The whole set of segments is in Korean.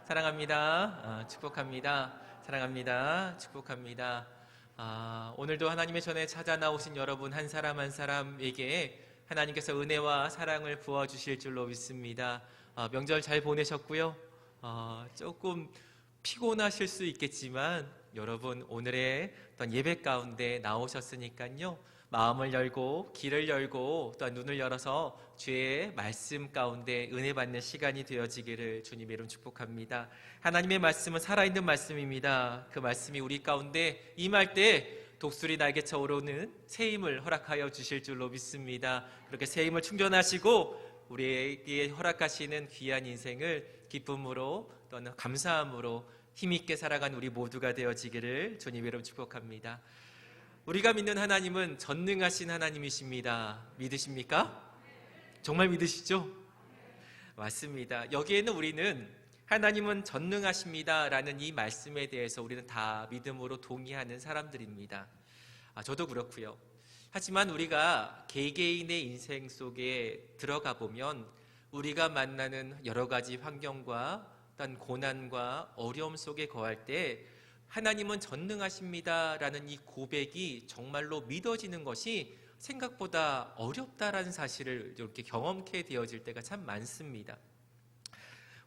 사랑합니다. 축복합니다. 사랑합니다. 축복합니다. 오늘도 하나님의 전에 찾아 나오신 여러분 한 사람 한 사람에게 하나님께서 은혜와 사랑을 부어주실 줄로 믿습니다. 명절 잘 보내셨고요. 조금 피곤하실 수 있겠지만 여러분 오늘의 어떤 예배 가운데 나오셨으니까요. 마음을 열고 귀를 열고 또한 눈을 열어서 주의 말씀 가운데 은혜 받는 시간이 되어지기를 주님의 이름 축복합니다. 하나님의 말씀은 살아있는 말씀입니다. 그 말씀이 우리 가운데 임할 때 독수리 날개쳐 오르는 새 힘을 허락하여 주실 줄로 믿습니다. 그렇게 새 힘을 충전하시고 우리에게 허락하시는 귀한 인생을 기쁨으로 또는 감사함으로 힘있게 살아간 우리 모두가 되어지기를 주님의 이름 축복합니다. 우리가 믿는 하나님은 전능하신 하나님이십니다. 믿으십니까? 정말 믿으시죠? 맞습니다. 여기에는 우리는 하나님은 전능하십니다 라는 이 말씀에 대해서 우리는 다 믿음으로 동의하는 사람들입니다. 저도 그렇고요. 하지만 우리가 개개인의 인생 속에 들어가 보면 우리가 만나는 여러 가지 환경과 어떤 고난과 어려움 속에 거할 때 하나님은 전능하십니다 라는 이 고백이 정말로 믿어지는 것이 생각보다 어렵다라는 사실을 이렇게 경험케 되어질 때가 참 많습니다.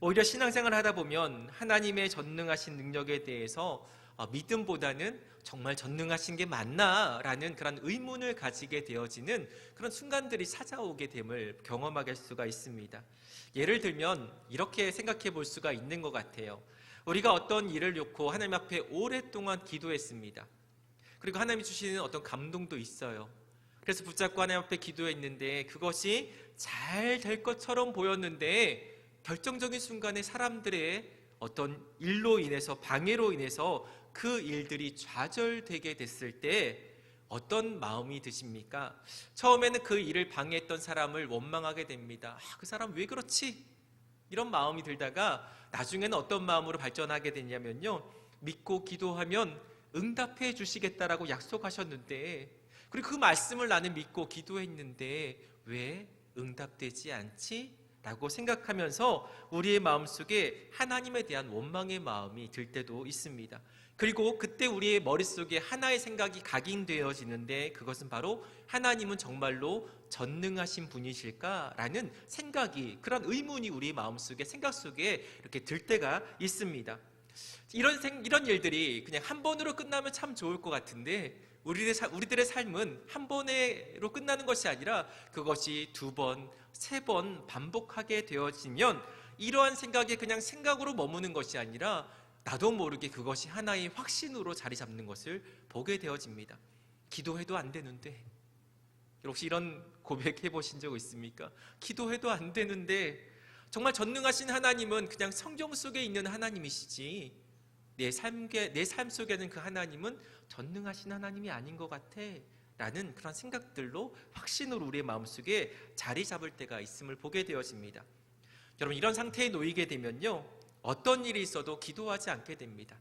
오히려 신앙생활을 하다 보면 하나님의 전능하신 능력에 대해서 믿음보다는 정말 전능하신 게 맞나 라는 그런 의문을 가지게 되어지는 그런 순간들이 찾아오게 됨을 경험하게 할 수가 있습니다. 예를 들면 이렇게 생각해 볼 수가 있는 것 같아요. 우리가 어떤 일을 놓고 하나님 앞에 오랫동안 기도했습니다. 그리고 하나님이 주시는 어떤 감동도 있어요. 그래서 붙잡고 하나님 앞에 기도했는데 그것이 잘 될 것처럼 보였는데 결정적인 순간에 사람들의 어떤 일로 인해서 방해로 인해서 그 일들이 좌절되게 됐을 때 어떤 마음이 드십니까? 처음에는 그 일을 방해했던 사람을 원망하게 됩니다. 그 사람 왜 그렇지? 이런 마음이 들다가 나중에는 어떤 마음으로 발전하게 되냐면요, 믿고 기도하면 응답해 주시겠다라고 약속하셨는데, 그리고 그 말씀을 나는 믿고 기도했는데 왜 응답되지 않지? 라고 생각하면서 우리의 마음속에 하나님에 대한 원망의 마음이 들 때도 있습니다. 그리고 그때 우리의 머릿속에 하나의 생각이 각인되어지는데 그것은 바로 하나님은 정말로 전능하신 분이실까라는 생각이, 그런 의문이 우리 마음속에, 생각 속에 이렇게 들 때가 있습니다. 이런 일들이 그냥 한 번으로 끝나면 참 좋을 것 같은데 우리들의 삶은 한 번으로 끝나는 것이 아니라 그것이 두 번, 세 번 반복하게 되어지면 이러한 생각이 그냥 생각으로 머무는 것이 아니라 나도 모르게 그것이 하나의 확신으로 자리 잡는 것을 보게 되어집니다. 기도해도 안 되는데, 혹시 이런 고백해 보신 적 있습니까? 기도해도 안 되는데 정말 전능하신 하나님은 그냥 성경 속에 있는 하나님이시지 내 삶 속에는 그 하나님은 전능하신 하나님이 아닌 것 같아 라는 그런 생각들로 확신으로 우리의 마음속에 자리 잡을 때가 있음을 보게 되어집니다. 여러분, 이런 상태에 놓이게 되면요, 어떤 일이 있어도 기도하지 않게 됩니다.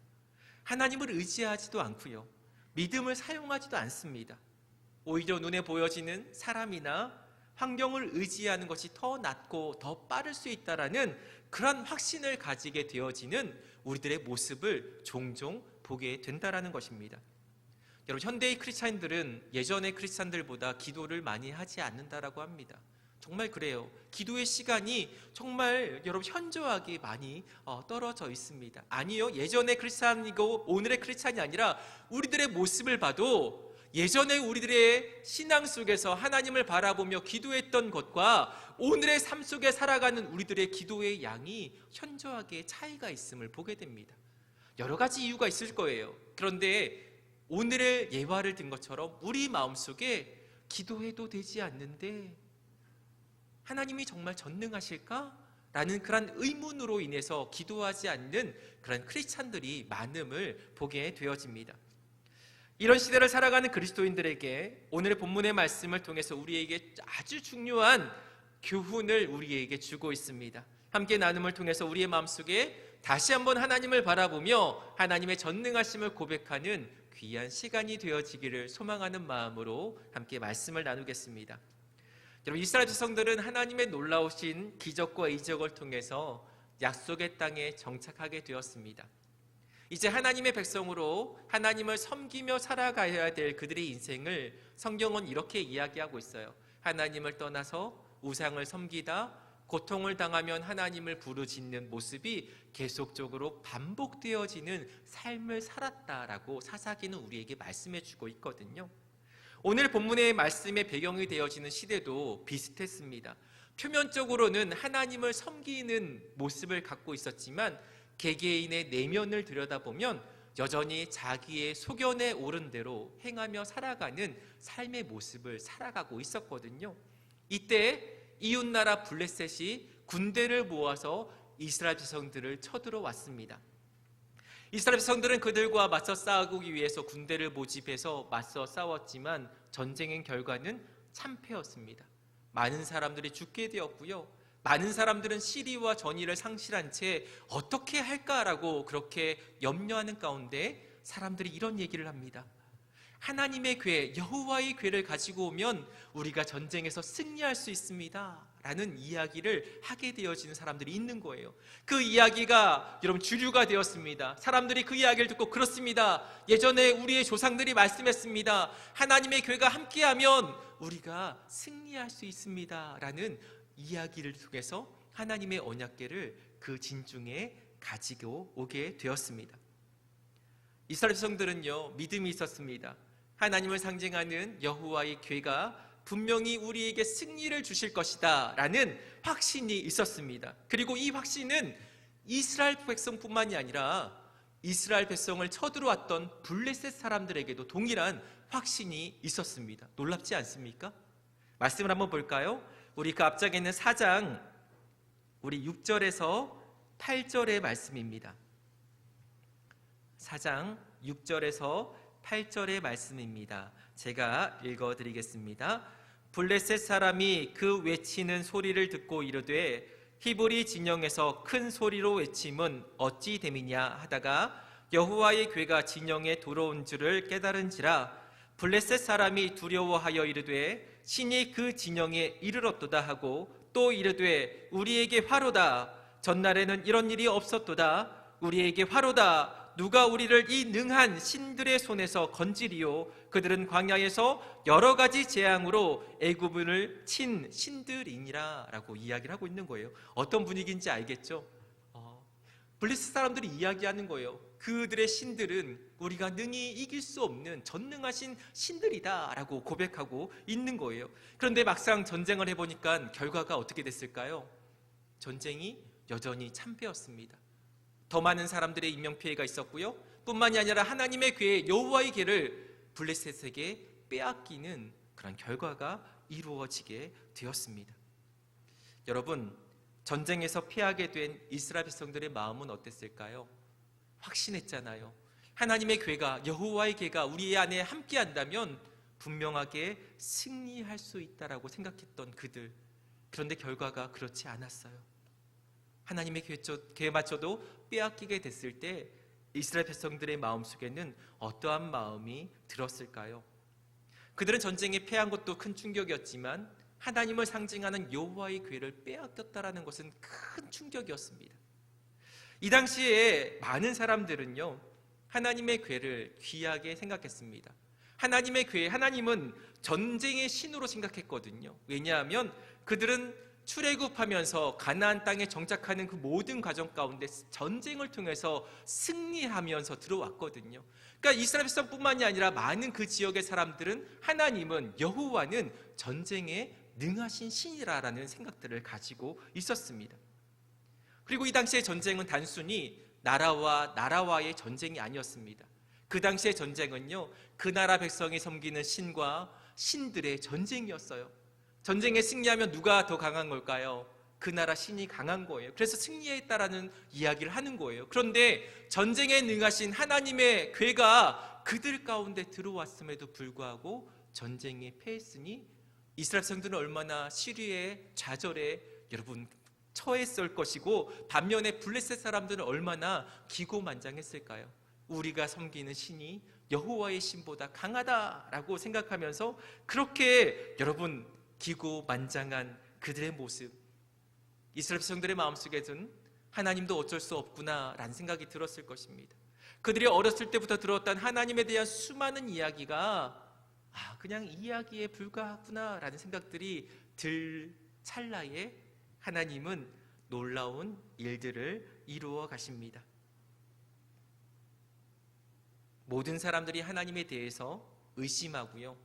하나님을 의지하지도 않고요, 믿음을 사용하지도 않습니다. 오히려 눈에 보여지는 사람이나 환경을 의지하는 것이 더 낫고 더 빠를 수 있다라는 그런 확신을 가지게 되어지는 우리들의 모습을 종종 보게 된다라는 것입니다. 여러분, 현대의 크리스찬들은 예전의 크리스찬들보다 기도를 많이 하지 않는다라고 합니다. 정말 그래요. 기도의 시간이 정말 여러분 현저하게 많이 떨어져 있습니다. 아니요, 예전의 크리스찬이고 오늘의 크리스찬이 아니라 우리들의 모습을 봐도 예전에 우리들의 신앙 속에서 하나님을 바라보며 기도했던 것과 오늘의 삶 속에 살아가는 우리들의 기도의 양이 현저하게 차이가 있음을 보게 됩니다. 여러 가지 이유가 있을 거예요. 그런데 오늘의 예화를 든 것처럼 우리 마음속에 기도해도 되지 않는데 하나님이 정말 전능하실까? 라는 그런 의문으로 인해서 기도하지 않는 그런 크리스찬들이 많음을 보게 되어집니다. 이런 시대를 살아가는 그리스도인들에게 오늘의 본문의 말씀을 통해서 우리에게 아주 중요한 교훈을 우리에게 주고 있습니다. 함께 나눔을 통해서 우리의 마음속에 다시 한번 하나님을 바라보며 하나님의 전능하심을 고백하는 귀한 시간이 되어지기를 소망하는 마음으로 함께 말씀을 나누겠습니다. 여러분, 이스라엘 백성들은 하나님의 놀라우신 기적과 이적을 통해서 약속의 땅에 정착하게 되었습니다. 이제 하나님의 백성으로 하나님을 섬기며 살아가야 될 그들의 인생을 성경은 이렇게 이야기하고 있어요. 하나님을 떠나서 우상을 섬기다 고통을 당하면 하나님을 부르짖는 모습이 계속적으로 반복되어지는 삶을 살았다라고 사사기는 우리에게 말씀해 주고 있거든요. 오늘 본문의 말씀의 배경이 되어지는 시대도 비슷했습니다. 표면적으로는 하나님을 섬기는 모습을 갖고 있었지만 개개인의 내면을 들여다보면 여전히 자기의 소견에 오른 대로 행하며 살아가는 삶의 모습을 살아가고 있었거든요. 이때 이웃나라 블레셋이 군대를 모아서 이스라엘 백성들을 쳐들어왔습니다. 이스라엘 백성들은 그들과 맞서 싸우기 위해서 군대를 모집해서 맞서 싸웠지만 전쟁의 결과는 참패였습니다. 많은 사람들이 죽게 되었고요. 많은 사람들은 시리와 전의를 상실한 채 어떻게 할까라고 그렇게 염려하는 가운데 사람들이 이런 얘기를 합니다. 하나님의 괴, 여호와의 괴를 가지고 오면 우리가 전쟁에서 승리할 수 있습니다 라는 이야기를 하게 되어지는 사람들이 있는 거예요. 그 이야기가 여러분 주류가 되었습니다. 사람들이 그 이야기를 듣고 그렇습니다. 예전에 우리의 조상들이 말씀했습니다. 하나님의 괴가 함께하면 우리가 승리할 수 있습니다 라는 이야기를 통해서 하나님의 언약궤를 그 진중에 가지고 오게 되었습니다. 이스라엘 백성들은요, 믿음이 있었습니다. 하나님을 상징하는 여호와의 궤가 분명히 우리에게 승리를 주실 것이다 라는 확신이 있었습니다. 그리고 이 확신은 이스라엘 백성뿐만이 아니라 이스라엘 백성을 쳐들어왔던 블레셋 사람들에게도 동일한 확신이 있었습니다. 놀랍지 않습니까? 말씀을 한번 볼까요? 우리 그 앞장에 있는 4장 우리 6절에서 8절의 말씀입니다. 4장 6절에서 8절의 말씀입니다. 제가 읽어드리겠습니다. 블레셋 사람이 그 외치는 소리를 듣고 이르되 히브리 진영에서 큰 소리로 외침은 어찌 됨이냐 하다가 여호와의 궤가 진영에 들어온 줄을 깨달은지라 블레셋 사람이 두려워하여 이르되 신이 그 진영에 이르렀도다 하고 또 이르되 우리에게 화로다. 전날에는 이런 일이 없었도다. 우리에게 화로다. 누가 우리를 이 능한 신들의 손에서 건지리요. 그들은 광야에서 여러 가지 재앙으로 애굽을 친 신들이니라 라고 이야기를 하고 있는 거예요. 어떤 분위기인지 알겠죠? 블레셋 사람들이 이야기하는 거예요. 그들의 신들은 우리가 능히 이길 수 없는 전능하신 신들이다 라고 고백하고 있는 거예요. 그런데 막상 전쟁을 해보니까 결과가 어떻게 됐을까요? 전쟁이 여전히 참패였습니다. 더 많은 사람들의 인명피해가 있었고요. 뿐만이 아니라 하나님의 궤, 여호와의 궤를 블레셋에게 빼앗기는 그런 결과가 이루어지게 되었습니다. 여러분, 전쟁에서 피하게 된 이스라엘 백성들의 마음은 어땠을까요? 확신했잖아요. 하나님의 궤가, 여호와의 궤가 우리 안에 함께한다면 분명하게 승리할 수 있다라고 생각했던 그들. 그런데 결과가 그렇지 않았어요. 하나님의 궤에 맞춰도 빼앗기게 됐을 때 이스라엘 백성들의 마음속에는 어떠한 마음이 들었을까요? 그들은 전쟁에 패한 것도 큰 충격이었지만 하나님을 상징하는 여호와의 궤를 빼앗겼다라는 것은 큰 충격이었습니다. 이 당시에 많은 사람들은요, 하나님의 궤를 귀하게 생각했습니다. 하나님의 궤, 하나님은 전쟁의 신으로 생각했거든요. 왜냐하면 그들은 출애굽하면서 가나안 땅에 정착하는 그 모든 과정 가운데 전쟁을 통해서 승리하면서 들어왔거든요. 그러니까 이스라엘 백성뿐만이 아니라 많은 그 지역의 사람들은 하나님은, 여호와는 전쟁에 능하신 신이라는 생각들을 가지고 있었습니다. 그리고 이 당시의 전쟁은 단순히 나라와 나라와의 전쟁이 아니었습니다. 그 당시의 전쟁은요, 그 나라 백성이 섬기는 신과 신들의 전쟁이었어요. 전쟁에 승리하면 누가 더 강한 걸까요? 그 나라 신이 강한 거예요. 그래서 승리했다라는 이야기를 하는 거예요. 그런데 전쟁에 능하신 하나님의 궤가 그들 가운데 들어왔음에도 불구하고 전쟁에 패했으니 이스라엘 백성들은 얼마나 시리의 좌절에 여러분 처했을 것이고, 반면에 블레셋 사람들은 얼마나 기고만장했을까요? 우리가 섬기는 신이 여호와의 신보다 강하다라고 생각하면서 그렇게 여러분 기고만장한 그들의 모습, 이스라엘 백성들의 마음속에는 하나님도 어쩔 수 없구나라는 생각이 들었을 것입니다. 그들이 어렸을 때부터 들었던 하나님에 대한 수많은 이야기가 그냥 이야기에 불과하구나라는 생각들이 들 찰나에 하나님은 놀라운 일들을 이루어 가십니다. 모든 사람들이 하나님에 대해서 의심하고요,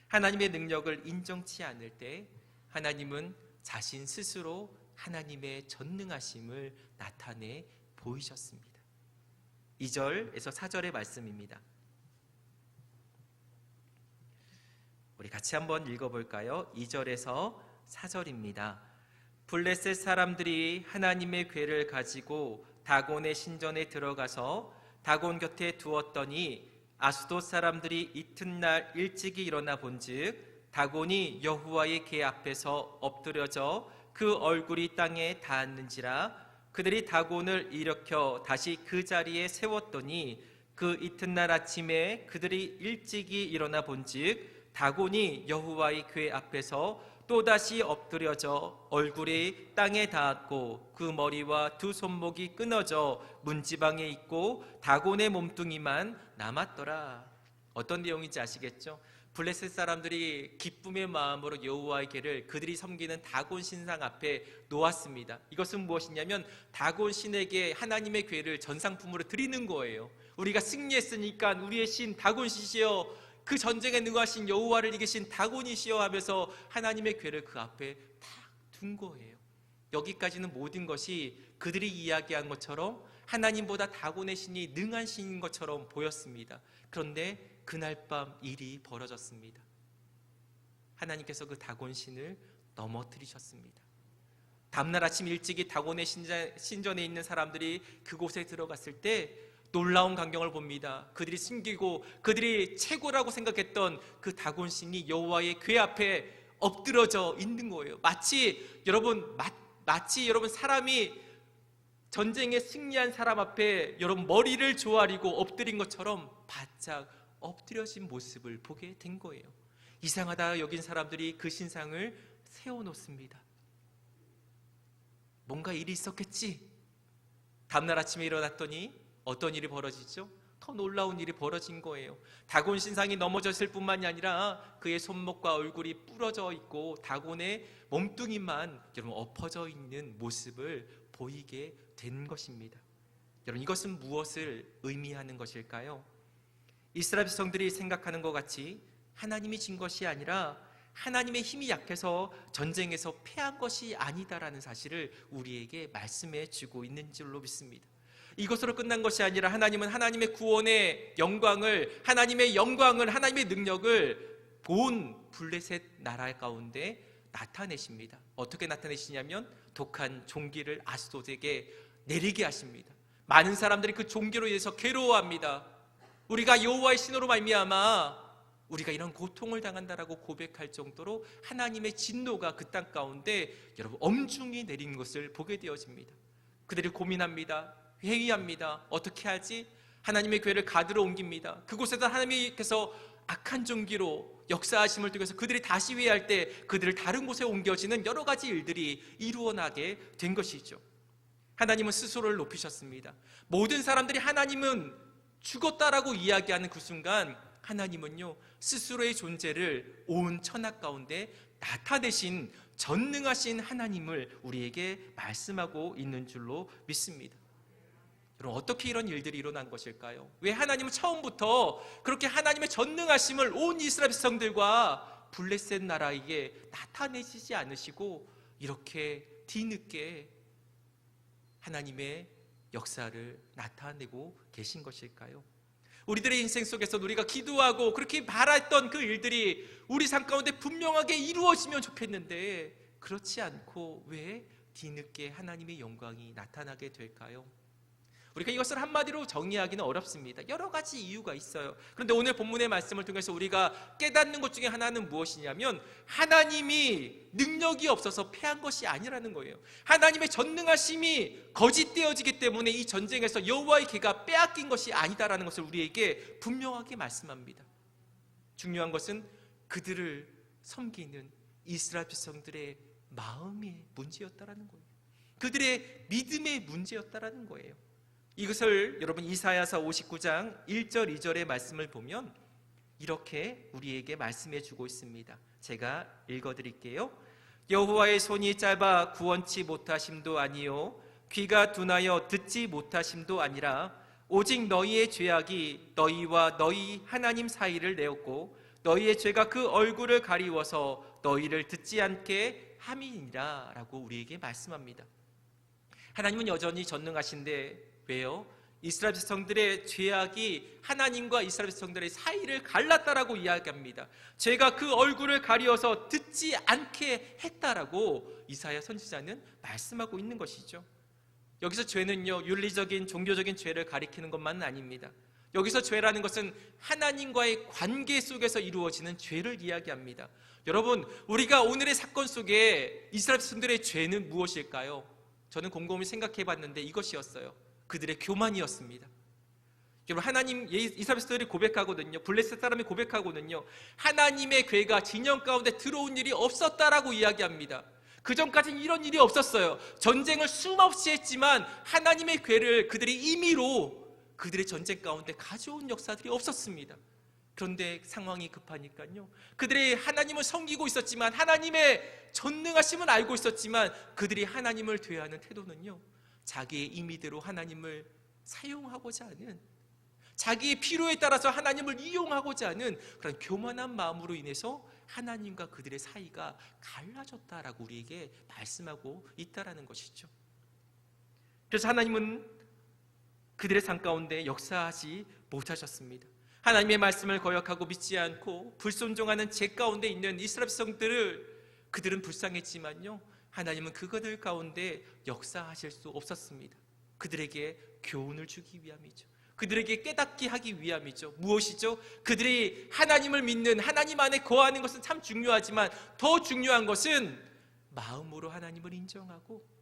하나님의 능력을 인정치 않을 때 하나님은 자신 스스로 하나님의 전능하심을 나타내 보이셨습니다. 2절에서 4절의 말씀입니다. 우리 같이 한번 읽어볼까요? 2절에서 4절입니다. 블레셋 사람들이 하나님의 궤를 가지고 다곤의 신전에 들어가서 다곤 곁에 두었더니 아스돗 사람들이 이튿날 일찍이 일어나 본즉 다곤이 여호와의 궤 앞에서 엎드려져 그 얼굴이 땅에 닿았는지라. 그들이 다곤을 일으켜 다시 그 자리에 세웠더니 그 이튿날 아침에 그들이 일찍이 일어나 본즉 다곤이 여호와의 궤 앞에서 또다시 엎드려져 얼굴이 땅에 닿았고 그 머리와 두 손목이 끊어져 문지방에 있고 다곤의 몸뚱이만 남았더라. 어떤 내용인지 아시겠죠? 블레셋 사람들이 기쁨의 마음으로 여호와의 궤를 그들이 섬기는 다곤 신상 앞에 놓았습니다. 이것은 무엇이냐면 다곤 신에게 하나님의 궤를 전상품으로 드리는 거예요. 우리가 승리했으니까 우리의 신 다곤 신이시여, 그 전쟁에 능하신 여호와를 이기신 다곤이시여 하면서 하나님의 궤를 그 앞에 탁 둔 거예요. 여기까지는 모든 것이 그들이 이야기한 것처럼 하나님보다 다곤의 신이 능한 신인 것처럼 보였습니다. 그런데 그날 밤 일이 벌어졌습니다. 하나님께서 그 다곤 신을 넘어뜨리셨습니다. 다음날 아침 일찍이 다곤의 신전에 있는 사람들이 그곳에 들어갔을 때 놀라운 광경을 봅니다. 그들이 숨기고 그들이 최고라고 생각했던 그 다곤 신이 여호와의 궤 앞에 엎드러져 있는 거예요. 마치 여러분 사람이 전쟁에 승리한 사람 앞에 여러분 머리를 조아리고 엎드린 것처럼 바짝 엎드려진 모습을 보게 된 거예요. 이상하다 여긴 사람들이 그 신상을 세워놓습니다. 뭔가 일이 있었겠지. 다음날 아침에 일어났더니 어떤 일이 벌어지죠? 더 놀라운 일이 벌어진 거예요. 다곤 신상이 넘어졌을 뿐만이 아니라 그의 손목과 얼굴이 부러져 있고 다곤의 몸뚱이만 여러분 엎어져 있는 모습을 보이게 된 것입니다. 여러분 이것은 무엇을 의미하는 것일까요? 이스라엘 백성들이 생각하는 것 같이 하나님이 진 것이 아니라 하나님의 힘이 약해서 전쟁에서 패한 것이 아니다라는 사실을 우리에게 말씀해 주고 있는 줄로 믿습니다. 이것으로 끝난 것이 아니라 하나님은 하나님의 구원의 영광을, 하나님의 능력을 온 블레셋 나라 가운데 나타내십니다. 어떻게 나타내시냐면 독한 종기를 아스돗에게 내리게 하십니다. 많은 사람들이 그 종기로 인해서 괴로워합니다. 우리가 여호와의 신으로 말미암아 우리가 이런 고통을 당한다라고 고백할 정도로 하나님의 진노가 그 땅 가운데 여러분 엄중히 내린 것을 보게 되어집니다. 그들이 고민합니다. 회의합니다. 어떻게 하지? 하나님의 궤를 가드로 옮깁니다. 그곳에서 하나님께서 악한 종기로 역사하심을 통해서 그들이 다시 회의할 때 그들을 다른 곳에 옮겨지는 여러 가지 일들이 이루어나게 된 것이죠. 하나님은 스스로를 높이셨습니다. 모든 사람들이 하나님은 죽었다라고 이야기하는 그 순간 하나님은요 스스로의 존재를 온 천하 가운데 나타내신 전능하신 하나님을 우리에게 말씀하고 있는 줄로 믿습니다. 여러분 어떻게 이런 일들이 일어난 것일까요? 왜 하나님은 처음부터 그렇게 하나님의 전능하심을 온 이스라엘 백성들과 블레셋 나라에게 나타내시지 않으시고 이렇게 뒤늦게 하나님의 역사를 나타내고 계신 것일까요? 우리들의 인생 속에서 우리가 기도하고 그렇게 바랐던 그 일들이 우리 삶 가운데 분명하게 이루어지면 좋겠는데 그렇지 않고 왜 뒤늦게 하나님의 영광이 나타나게 될까요? 우리가 이것을 한마디로 정의하기는 어렵습니다. 여러 가지 이유가 있어요. 그런데 오늘 본문의 말씀을 통해서 우리가 깨닫는 것 중에 하나는 무엇이냐면 하나님이 능력이 없어서 패한 것이 아니라는 거예요. 하나님의 전능하심이 거짓되어지기 때문에 이 전쟁에서 여호와의 궤가 빼앗긴 것이 아니다라는 것을 우리에게 분명하게 말씀합니다. 중요한 것은 그들을 섬기는 이스라엘 백성들의 마음이 문제였다라는 거예요. 그들의 믿음의 문제였다라는 거예요. 이것을 여러분 이사야서 59장 1절 2절의 말씀을 보면 이렇게 우리에게 말씀해 주고 있습니다. 제가 읽어드릴게요. 여호와의 손이 짧아 구원치 못하심도 아니요 귀가 둔하여 듣지 못하심도 아니라 오직 너희의 죄악이 너희와 너희 하나님 사이를 내었고 너희의 죄가 그 얼굴을 가리워서 너희를 듣지 않게 함이니라 라고 우리에게 말씀합니다. 하나님은 여전히 전능하신데 왜요? 이스라엘 백성들의 죄악이 하나님과 이스라엘 백성들의 사이를 갈랐다라고 이야기합니다. 죄가 그 얼굴을 가리워서 듣지 않게 했다라고 이사야 선지자는 말씀하고 있는 것이죠. 여기서 죄는요, 윤리적인 종교적인 죄를 가리키는 것만은 아닙니다. 여기서 죄라는 것은 하나님과의 관계 속에서 이루어지는 죄를 이야기합니다. 여러분, 우리가 오늘의 사건 속에 이스라엘 백성들의 죄는 무엇일까요? 저는 곰곰이 생각해 봤는데 이것이었어요. 그들의 교만이었습니다. 여러분, 하나님, 이스라엘 백성들이 고백하거든요. 블레셋 사람이 고백하거든요. 하나님의 괴가 진영 가운데 들어온 일이 없었다라고 이야기합니다. 그전까지는 이런 일이 없었어요. 전쟁을 수없이 했지만 하나님의 괴를 그들이 임의로 그들의 전쟁 가운데 가져온 역사들이 없었습니다. 그런데 상황이 급하니까요, 그들이 하나님을 섬기고 있었지만, 하나님의 전능하심을 알고 있었지만 그들이 하나님을 대하는 태도는요, 자기의 임의대로 하나님을 사용하고자 하는, 자기의 필요에 따라서 하나님을 이용하고자 하는 그런 교만한 마음으로 인해서 하나님과 그들의 사이가 갈라졌다라고 우리에게 말씀하고 있다라는 것이죠. 그래서 하나님은 그들의 삶 가운데 역사하지 못하셨습니다. 하나님의 말씀을 거역하고 믿지 않고 불순종하는 죄 가운데 있는 이스라엘 백성들을 그들은 불쌍했지만요, 하나님은 그들 가운데 역사하실 수 없었습니다. 그들에게 교훈을 주기 위함이죠. 그들에게 깨닫게 하기 위함이죠. 무엇이죠? 그들이 하나님을 믿는, 하나님 안에 거하는 것은 참 중요하지만 더 중요한 것은 마음으로 하나님을 인정하고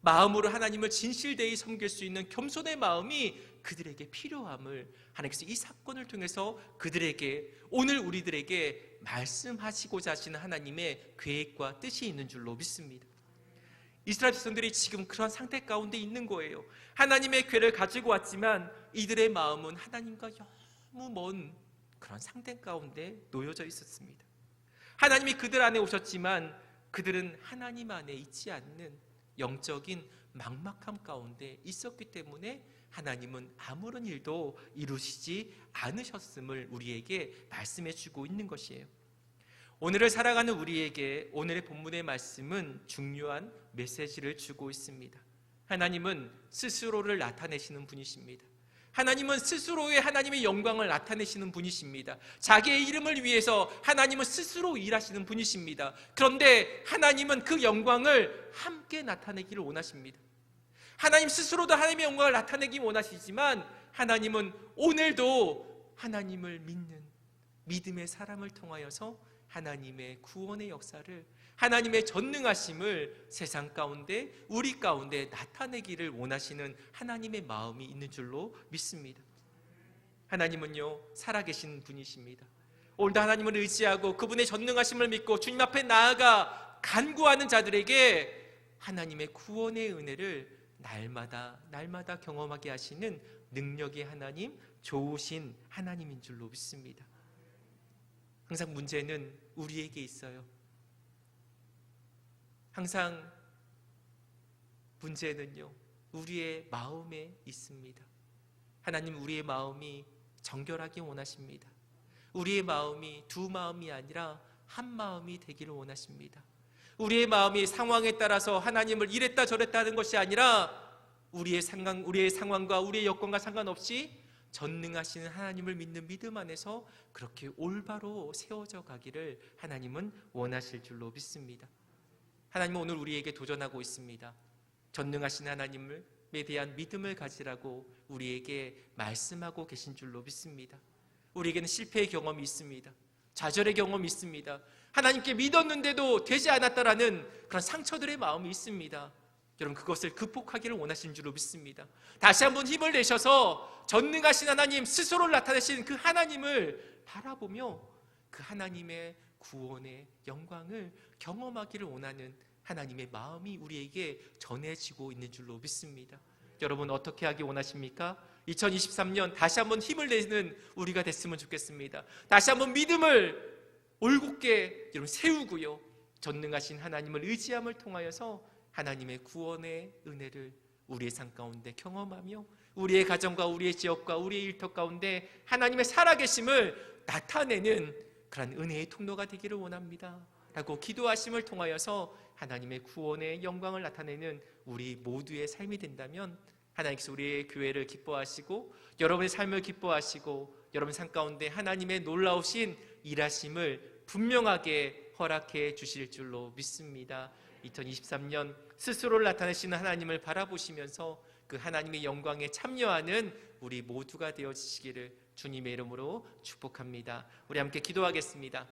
마음으로 하나님을 진실되이 섬길 수 있는 겸손의 마음이 그들에게 필요함을 하나님께서 이 사건을 통해서 그들에게, 오늘 우리들에게 말씀하시고자 하시는 하나님의 계획과 뜻이 있는 줄로 믿습니다. 이스라엘 백성들이 지금 그런 상태 가운데 있는 거예요. 하나님의 궤를 가지고 왔지만 이들의 마음은 하나님과 너무 먼 그런 상태 가운데 놓여져 있었습니다. 하나님이 그들 안에 오셨지만 그들은 하나님 안에 있지 않는 영적인 막막함 가운데 있었기 때문에 하나님은 아무런 일도 이루시지 않으셨음을 우리에게 말씀해 주고 있는 것이에요. 오늘을 살아가는 우리에게 오늘의 본문의 말씀은 중요한 메시지를 주고 있습니다. 하나님은 스스로를 나타내시는 분이십니다. 하나님은 스스로의 하나님의 영광을 나타내시는 분이십니다. 자기의 이름을 위해서 하나님은 스스로 일하시는 분이십니다. 그런데 하나님은 그 영광을 함께 나타내기를 원하십니다. 하나님 스스로도 하나님의 영광을 나타내기 원하시지만 하나님은 오늘도 하나님을 믿는 믿음의 사람을 통하여서 하나님의 구원의 역사를, 하나님의 전능하심을 세상 가운데, 우리 가운데 나타내기를 원하시는 하나님의 마음이 있는 줄로 믿습니다. 하나님은요, 살아계신 분이십니다. 오늘도 하나님을 의지하고 그분의 전능하심을 믿고 주님 앞에 나아가 간구하는 자들에게 하나님의 구원의 은혜를 날마다 경험하게 하시는 능력의 하나님, 좋으신 하나님인 줄로 믿습니다. 항상 문제는 우리에게 있어요. 항상 문제는요, 우리의 마음에 있습니다. 하나님, 우리의 마음이 정결하기 원하십니다. 우리의 마음이 두 마음이 아니라 한 마음이 되기를 원하십니다. 우리의 마음이 상황에 따라서 하나님을 이랬다 저랬다 하는 것이 아니라 우리의 상황과 우리의 여건과 상관없이 전능하시는 하나님을 믿는 믿음 안에서 그렇게 올바로 세워져 가기를 하나님은 원하실 줄로 믿습니다. 하나님은 오늘 우리에게 도전하고 있습니다. 전능하신 하나님에 대한 믿음을 가지라고 우리에게 말씀하고 계신 줄로 믿습니다. 우리에게는 실패의 경험이 있습니다. 좌절의 경험이 있습니다. 하나님께 믿었는데도 되지 않았다라는 그런 상처들의 마음이 있습니다. 여러분, 그것을 극복하기를 원하시는 줄로 믿습니다. 다시 한번 힘을 내셔서 전능하신 하나님, 스스로를 나타내신 그 하나님을 바라보며 그 하나님의 구원의 영광을 경험하기를 원하는 하나님의 마음이 우리에게 전해지고 있는 줄로 믿습니다. 여러분 어떻게 하기 원하십니까? 2023년 다시 한번 힘을 내는 우리가 됐으면 좋겠습니다. 다시 한번 믿음을 올곧게 여러분 세우고요, 전능하신 하나님을 의지함을 통하여서 하나님의 구원의 은혜를 우리의 삶 가운데 경험하며 우리의 가정과 우리의 지역과 우리의 일터 가운데 하나님의 살아계심을 나타내는 그런 은혜의 통로가 되기를 원합니다 라고 기도하심을 통하여서 하나님의 구원의 영광을 나타내는 우리 모두의 삶이 된다면 하나님께서 우리의 교회를 기뻐하시고 여러분의 삶을 기뻐하시고 여러분 삶 가운데 하나님의 놀라우신 일하심을 분명하게 허락해 주실 줄로 믿습니다. 2023년 스스로를 나타내시는 하나님을 바라보시면서 그 하나님의 영광에 참여하는 우리 모두가 되어지시기를 주님의 이름으로 축복합니다. 우리 함께 기도하겠습니다.